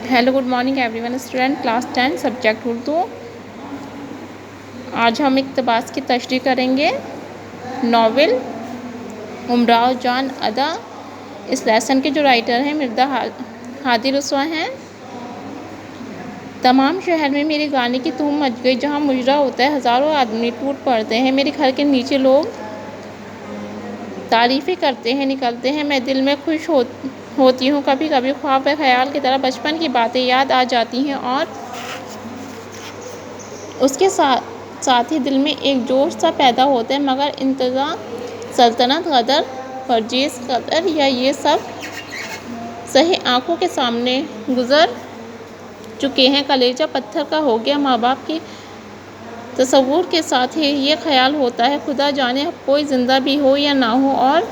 Hello good morning everyone student class 10 subject Urdu. आज हम इक़्तिबास की तशरीह करेंगे नावल उमराव जान अदा। इस लेसन के जो राइटर हैं मिर्ज़ा हादी रसवा हैं। तमाम शहर में मेरे गाने की धूम मच गई, जहाँ मुजरा होता है हज़ारों आदमी टूट पड़ते हैं। मेरे घर के नीचे लोग तारीफ़ें करते हैं, निकलते हैं। मैं दिल में खुश होती हूँ। कभी कभी ख्वाब व ख्याल की तरह बचपन की बातें याद आ जाती हैं और उसके साथ ही दिल में एक जोश सा पैदा होता है। मगर इंतज़ाम, सल्तनत, गदर, फर्जेस कदर या ये सब सही आंखों के सामने गुज़र चुके हैं। कलेजा पत्थर का हो गया। माँ बाप की तसव्वुर के साथ ही ये ख्याल होता है, खुदा जाने कोई ज़िंदा भी हो या ना हो, और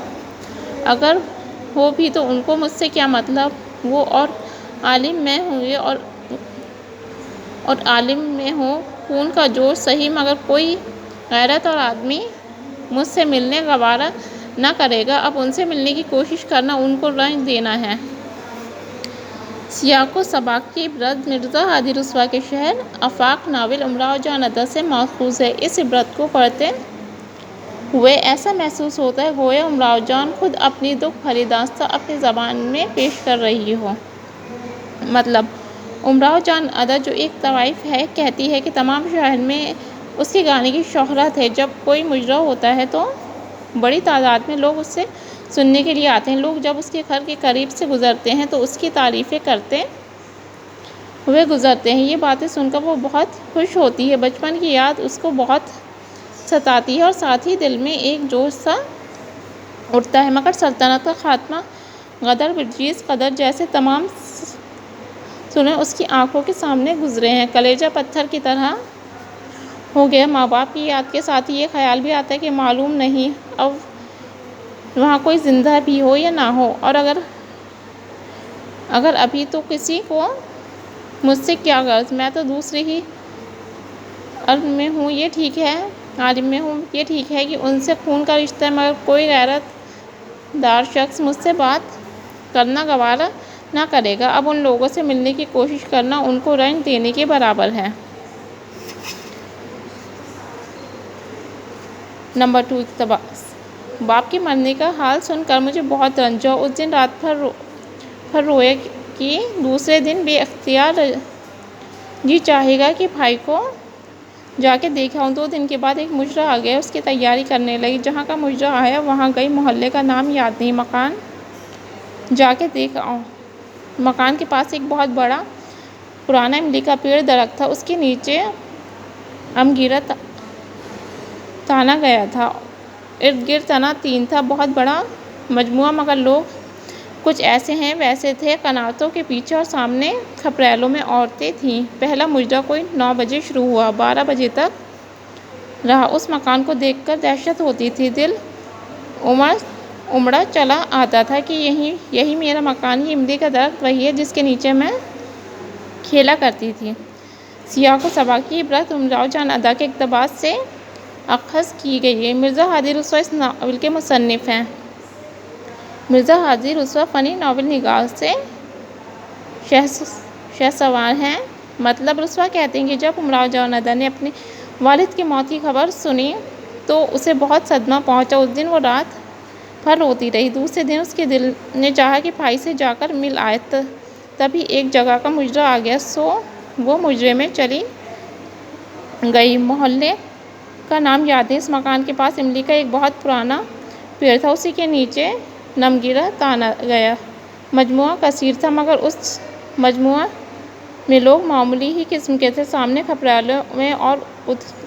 अगर हो भी तो उनको मुझसे क्या मतलब। वो और आलिम में हुए और आलिम में हो खून का जोश सही, मगर कोई गैरत और आदमी मुझसे मिलने गवारा ना करेगा। अब उनसे मिलने की कोशिश करना उनको रंज देना है। सियाको सबाक की इबरत मिर्ज़ा हादी रसवा के शहर आफाक नावल उमराव जान अदा से माखूज़ है। इस इबरत को पढ़ते हुए ऐसा महसूस होता है गोया उमराव जान खुद अपनी दुख भरी दास्तां अपनी ज़बान में पेश कर रही हो। मतलब उमराव जान अदा जो एक तवाइफ है, कहती है कि तमाम शहर में उसके गाने की शोहरत है। जब कोई मुजरा होता है तो बड़ी तादाद में लोग उससे सुनने के लिए आते हैं। लोग जब उसके घर के करीब से गुज़रते हैं तो उसकी तारीफ़ें करते हुए गुज़रते हैं। ये बातें सुनकर वो बहुत खुश होती है। बचपन की याद उसको बहुत सताती है और साथ ही दिल में एक जोश सा उठता है। मगर सल्तनत का खात्मा, गदर, बर्जीस कदर जैसे तमाम सुने उसकी आंखों के सामने गुजरे हैं। कलेजा पत्थर की तरह हो गया। माँ बाप की याद के साथ ही ये ख्याल भी आता है कि मालूम नहीं अब वहाँ कोई ज़िंदा भी हो या ना हो, और अगर अभी तो किसी को मुझसे क्या गर्ज। मैं तो दूसरी ही अर्ज़ में हूँ, ये ठीक है, आलिम में हूँ, ये ठीक है कि उनसे खून का रिश्ता है, मगर कोई गैरतदार शख्स मुझसे बात करना गवारा ना करेगा। अब उन लोगों से मिलने की कोशिश करना उनको रंज देने के बराबर है। नंबर 2 इक़्तिबास। बाप के मरने का हाल सुनकर मुझे बहुत रंज हुआ। उस दिन रात भर रोए कि दूसरे दिन बेअख्तियार जी चाहेगा कि भाई को जाके देखा हूँ। 2 दिन के बाद एक मुजरा आ गया। उसकी तैयारी करने लगी। जहाँ का मुजरा आया वहाँ गई। मोहल्ले का नाम याद नहीं। मकान जाके देख आऊँ। मकान के पास एक बहुत बड़ा पुराना इमली का पेड़ दरख्त था। उसके नीचे अमगीरा ताना गया था। इर्द गिर्द तना 3 था। बहुत बड़ा मजमुआ, मगर लोग कुछ ऐसे हैं वैसे थे। कनातों के पीछे और सामने खपरेलों में औरतें थीं। पहला मुजरा कोई 9 बजे शुरू हुआ, 12 बजे तक रहा। उस मकान को देखकर दहशत होती थी। दिल उमड़ा चला आता था कि यही मेरा मकान, ये इमली का दरख्त वही है जिसके नीचे मैं खेला करती थी। सियाको सबा की इबरत उमराव जान अदा के इक़्तिबास से अख़ज़ की गई है। मिर्ज़ा हादी रसवा इस नावल के मुसन्निफ़ हैं। मिर्ज़ा हादी रसवा फ़नी नावल निगाह से शहसवार हैं। मतलब रसवा कहते हैं कि जब उमराव जान अदा ने अपने वालिद की मौत की खबर सुनी तो उसे बहुत सदमा पहुंचा। उस दिन वो रात भर रोती रही। दूसरे दिन उसके दिल ने चाहा कि भाई से जाकर मिल आए। तभी एक जगह का मुजरा आ गया, सो वो मुजरे में चली गई। मोहल्ले का नाम याद है। इस मकान के पास इमली का एक बहुत पुराना पेड़ था। उसी के नीचे नमगीरा ताना गया। मजमुआ कसीर था, मगर उस मजमुआ में लोग मामूली ही किस्म के थे। सामने खपरेलों में और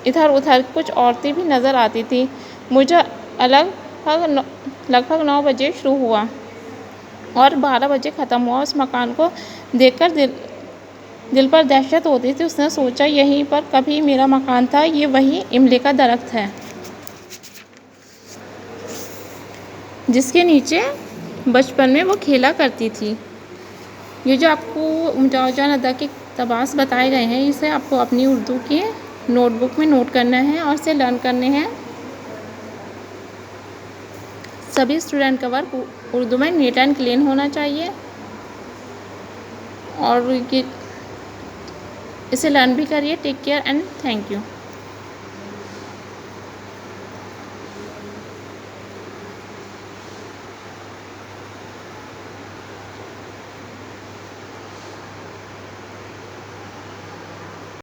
इधर उधर कुछ औरतें भी नज़र आती थी। मुझे लगभग 9 बजे शुरू हुआ और 12 बजे ख़त्म हुआ। उस मकान को देखकर दिल पर दहशत होती थी। उसने सोचा यहीं पर कभी मेरा मकान था, ये वही इमली का दरख्त है जिसके नीचे बचपन में वो खेला करती थी। ये जो आपको उमराव जान अदा के इक़्तिबास बताए गए हैं, इसे आपको अपनी उर्दू की नोटबुक में नोट करना है और इसे लर्न करने हैं। सभी स्टूडेंट का वर्क उर्दू में नीट एंड क्लीन होना चाहिए। और ये इसे लर्न भी करिए। Take care and thank you.